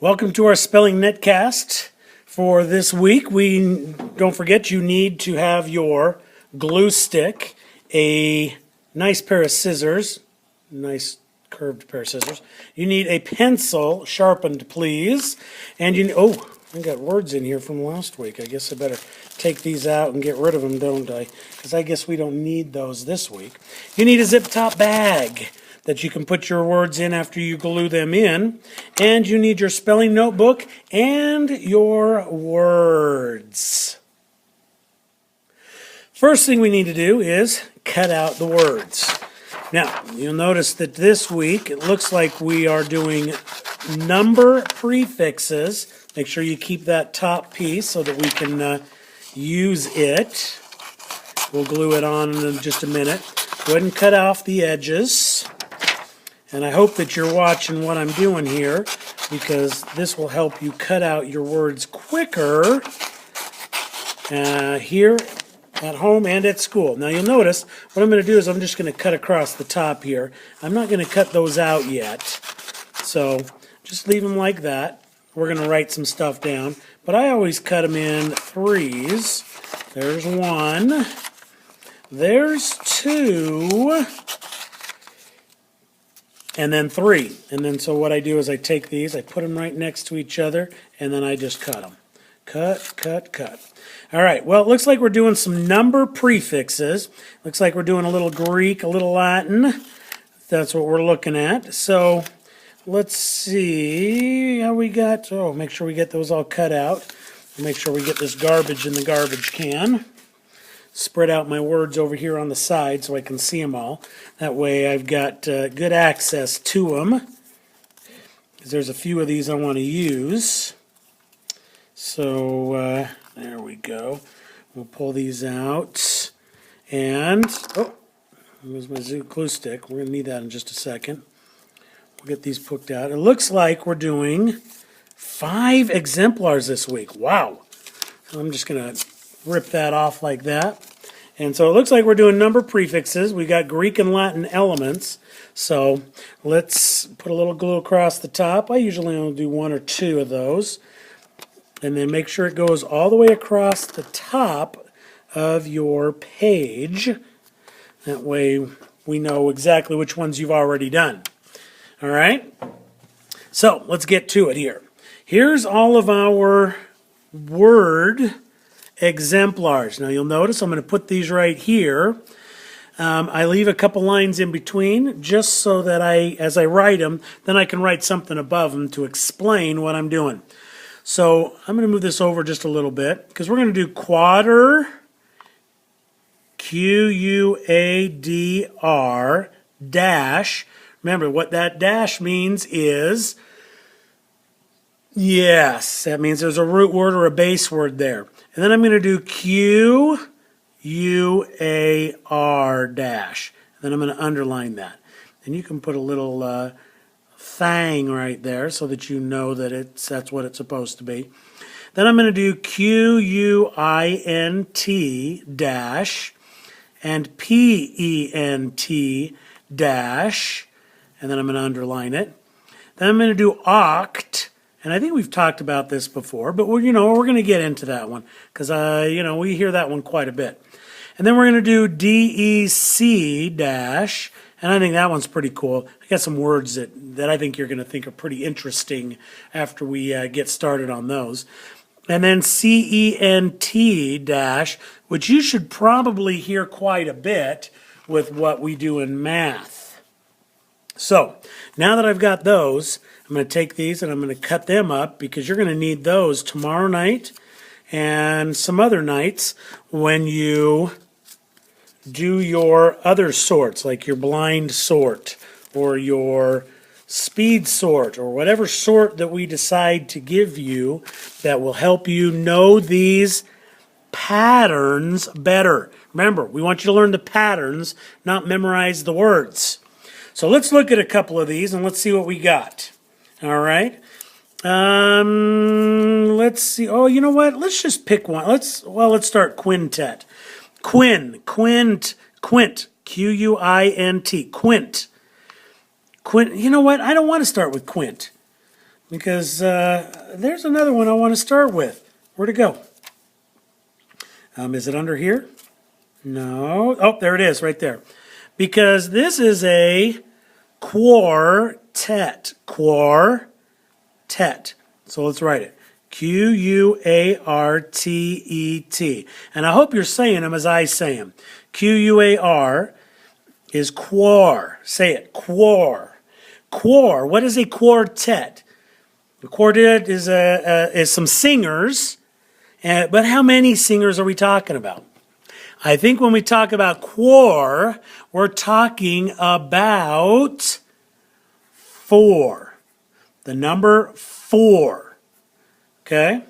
Welcome to our Spelling Netcast. For this week, don't forget you need to have your glue stick, a nice pair of scissors, nice curved pair of scissors. You need a pencil, sharpened please, and I got words in here from last week. I guess I better take these out and get rid of them, don't I? Because I guess we don't need those this week. You need a zip top bag that you can put your words in after you glue them in. And you need your spelling notebook and your words. First thing we need to do is cut out the words. Now, you'll notice that this week it looks like we are doing number prefixes. Make sure you keep that top piece so that we can use it. We'll glue it on in just a minute. Go ahead and cut off the edges. And I hope that you're watching what I'm doing here, because this will help you cut out your words quicker here at home and at school. Now you'll notice what I'm going to do is I'm just going to cut across the top here. I'm not going to cut those out yet. So just leave them like that. We're going to write some stuff down. But I always cut them in threes. There's one. There's two. And then three. And then so what I do is I take these, I put them right next to each other, and then I just cut them. Cut, cut, cut. All right, well, it looks like we're doing some number prefixes. Looks like we're doing a little Greek, a little Latin. That's what we're looking at. So let's see how we got. Oh, make sure we get those all cut out. Make sure we get this garbage in the garbage can. Spread out my words over here on the side so I can see them all. That way I've got good access to them. Because there's a few of these I want to use. So there we go. We'll pull these out. And, there's my glue stick. We're going to need that in just a second. We'll get these poked out. It looks like we're doing 5 exemplars this week. Wow. I'm just going to rip that off like that. And so it looks like we're doing number prefixes. We got Greek and Latin elements. So let's put a little glue across the top. I usually only do 1 or 2 of those. And then make sure it goes all the way across the top of your page. That way we know exactly which ones you've already done. All right? So let's get to it here. Here's all of our word exemplars. Now you'll notice I'm going to put these right here. I leave a couple lines in between just so that as I write them, then I can write something above them to explain what I'm doing. So I'm going to move this over just a little bit because we're going to do quarter, Q-U-A-D-R, dash. Remember, what that dash means is, yes, that means there's a root word or a base word there. And then I'm going to do Q-U-A-R dash. And then I'm going to underline that. And you can put a little thing right there so that you know that that's what it's supposed to be. Then I'm going to do Q-U-I-N-T dash and P-E-N-T dash. And then I'm going to underline it. Then I'm going to do oct. And I think we've talked about this before, but we're going to get into that one because, we hear that one quite a bit. And then we're going to do D-E-C dash, and I think that one's pretty cool. I got some words that I think you're going to think are pretty interesting after we get started on those. And then C-E-N-T dash, which you should probably hear quite a bit with what we do in math. So now that I've got those, I'm going to take these and I'm going to cut them up because you're going to need those tomorrow night and some other nights when you do your other sorts, like your blind sort or your speed sort or whatever sort that we decide to give you that will help you know these patterns better. Remember, we want you to learn the patterns, not memorize the words. So let's look at a couple of these and let's see what we got. All right. Let's see. Oh, you know what? Let's just pick one. Let's start quintet. Quint. Q-U-I-N-T. Quint. You know what? I don't want to start with quint. because there's another one I want to start with. Where'd it go? Is it under here? No. Oh, there it is, right there. Because this is a quartet. Quartet. So let's write it. Q-U-A-R-T-E-T. And I hope you're saying them as I say them. Q-U-A-R is quar. Say it, quar. Quar. What is a quartet? The quartet is some singers. But how many singers are we talking about? I think when we talk about quar, we're talking about 4. The number 4. Okay?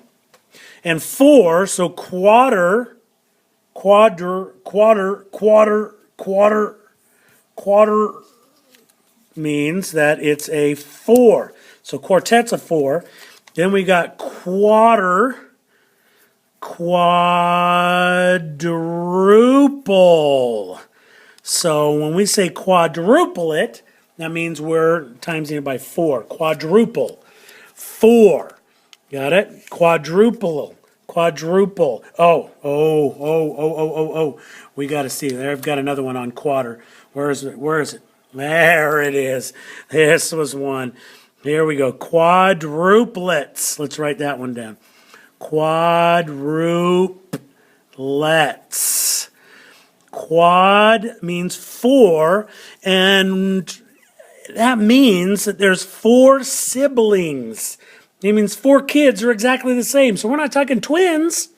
And 4, so quarter means that it's a 4. So quartet's a 4. Then we got quadruple. So when we say quadruple it, that means we're timesing it by 4. Quadruple. 4. Got it? Quadruple. Quadruple. Oh. We got to see. There, I've got another one on quarter. Where is it? There it is. This was one. Here we go. Quadruplets. Let's write that one down. Quadruplets. Quad means 4, and that means that there's 4 siblings. It means 4 kids are exactly the same. So we're not talking twins.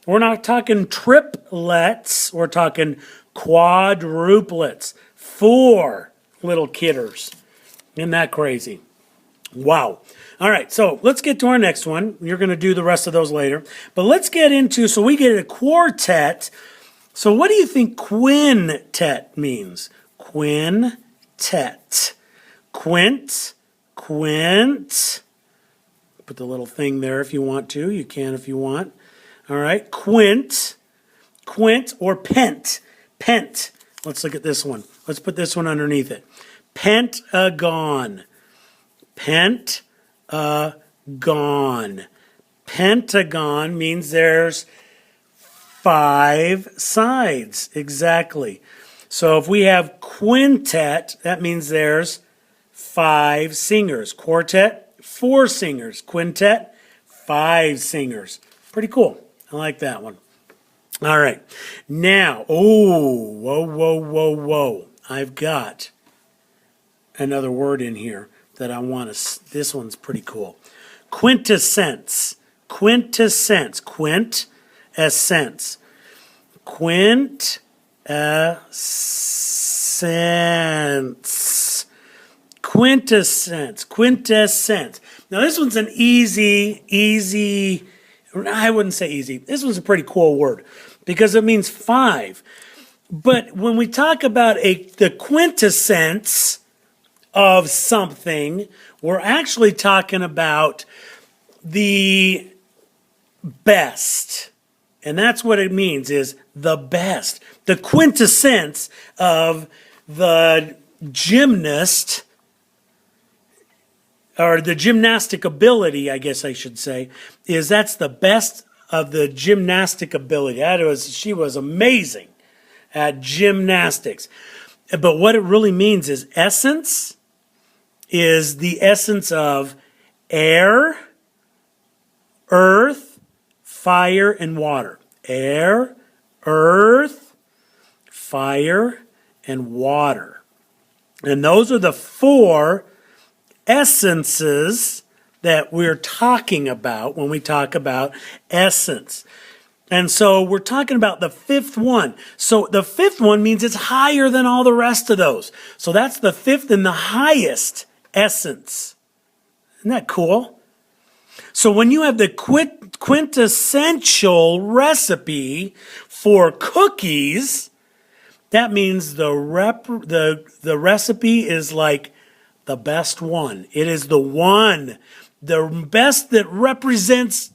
We're not talking triplets. We're talking quadruplets. 4 little kidders. Isn't that crazy? Wow. All right, so let's get to our next one. You're going to do the rest of those later. But let's get into, so we get a quartet. So what do you think quintet means? Quintet. Quint. Put the little thing there if you want to. You can if you want. All right, quint or pent. Pent. Let's look at this one. Let's put this one underneath it. Pentagon. Pentagon. Pentagon means there's 5 sides. Exactly. So if we have quintet, that means there's 5 singers. Quartet, 4 singers. Quintet, 5 singers. Pretty cool. I like that one. All right. Now, whoa. I've got another word in here that I want to, this one's pretty cool. Quintessence. Quintessence. Quintessence. Quintessence. Quintessence. Now this one's an easy, I wouldn't say easy. This one's a pretty cool word because it means 5. But when we talk about the quintessence of something, we're actually talking about the best. And that's what it means, is the best. The quintessence of the gymnast, or the gymnastic ability, I guess I should say, is that's the best of the gymnastic ability. She was amazing at gymnastics. But what it really means is essence is the essence of air, earth, fire, and water. Air, earth, fire, and water. And those are the 4 essences that we're talking about when we talk about essence. And so we're talking about the 5th one. So the 5th one means it's higher than all the rest of those. So that's the 5th and the highest essence. Isn't that cool? So when you have the quintessential recipe for cookies, that means the recipe is like the best one. It is the one, the best that represents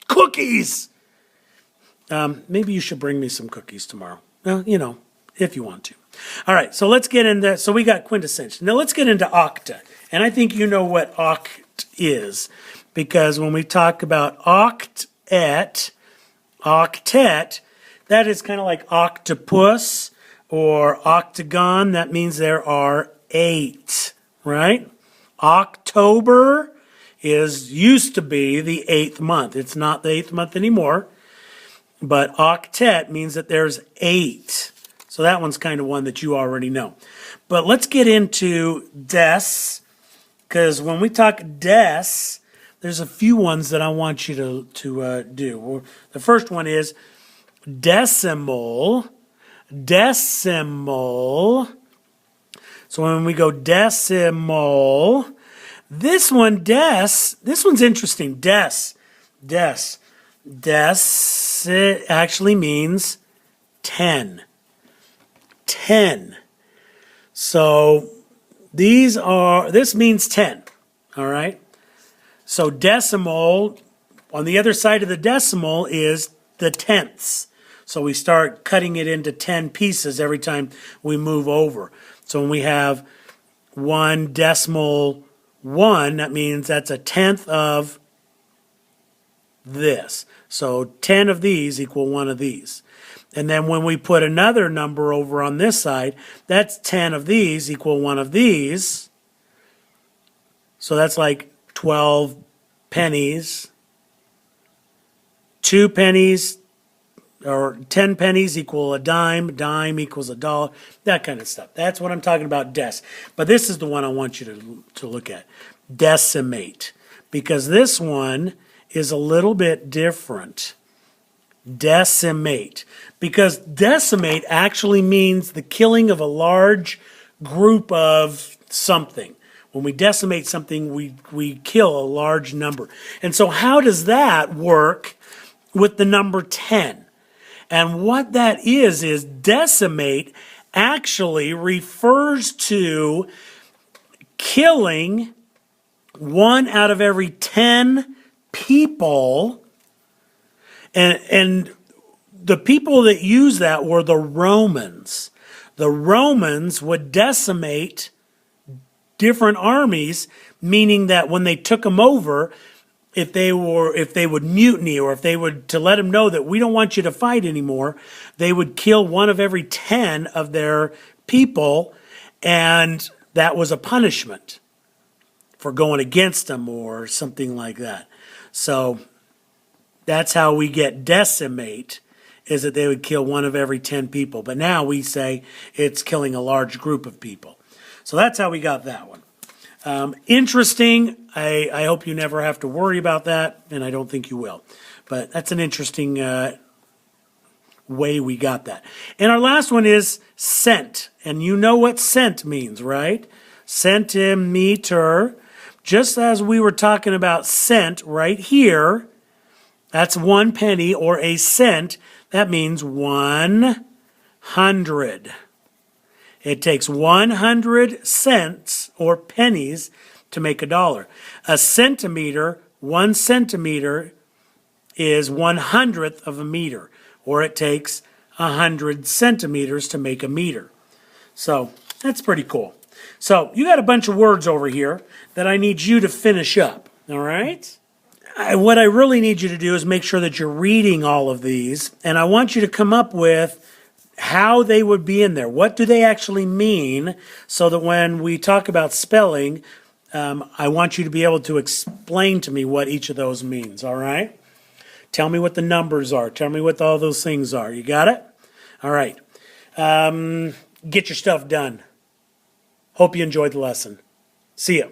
cookies. Maybe you should bring me some cookies tomorrow. Well, if you want to. All right, so let's get into, so we got quintessential. Now let's get into octet. And I think you know what is. Because when we talk about octet, that is kind of like octopus or octagon. That means there are 8, right? October used to be the 8th month. It's not the 8th month anymore, but octet means that there's 8. So that one's kind of one that you already know. But let's get into des, because when we talk des, there's a few ones that I want you to do. The first one is decimal. Decimal. So when we go decimal, this one's interesting. Des, it actually means 10. 10. So this means 10, all right? So decimal, on the other side of the decimal is the tenths. So we start cutting it into 10 pieces every time we move over. So when we have 1.1, that means that's a tenth of this. So 10 of these equal 1 of these. And then when we put another number over on this side, that's 10 of these equal 1 of these. So that's like 12 pennies. 2 pennies or 10 pennies equal a dime. Dime equals $1. That kind of stuff. That's what I'm talking about, des. But this is the one I want you to look at. Decimate. Because this one is a little bit different. Decimate. Because decimate actually means the killing of a large group of something. When we decimate something, we kill a large number. And so how does that work with the number 10? And what that is decimate actually refers to killing 1 out of every 10 people. And the people that use that were the Romans. The Romans would decimate different armies, meaning that when they took them over, if they would mutiny or if they would to let them know that we don't want you to fight anymore, they would kill 1 of every 10 of their people, and that was a punishment for going against them or something like that. So that's how we get decimate, is that they would kill 1 of every 10 people. But now we say it's killing a large group of people. So that's how we got that one. Interesting. I hope you never have to worry about that, and I don't think you will. But that's an interesting way we got that. And our last one is cent. And you know what cent means, right? Centimeter. Just as we were talking about cent right here, that's 1 penny or a cent. That means 100. It takes 100 cents or pennies to make $1. A centimeter, 1 centimeter is 1/100th of a meter, or it takes 100 centimeters to make a meter. So that's pretty cool. So you got a bunch of words over here that I need you to finish up, all right? What I really need you to do is make sure that you're reading all of these, and I want you to come up with how they would be in there. What do they actually mean, so that when we talk about spelling, I want you to be able to explain to me what each of those means, all right? Tell me what the numbers are. Tell me what all those things are. You got it? All right. Get your stuff done. Hope you enjoyed the lesson. See ya.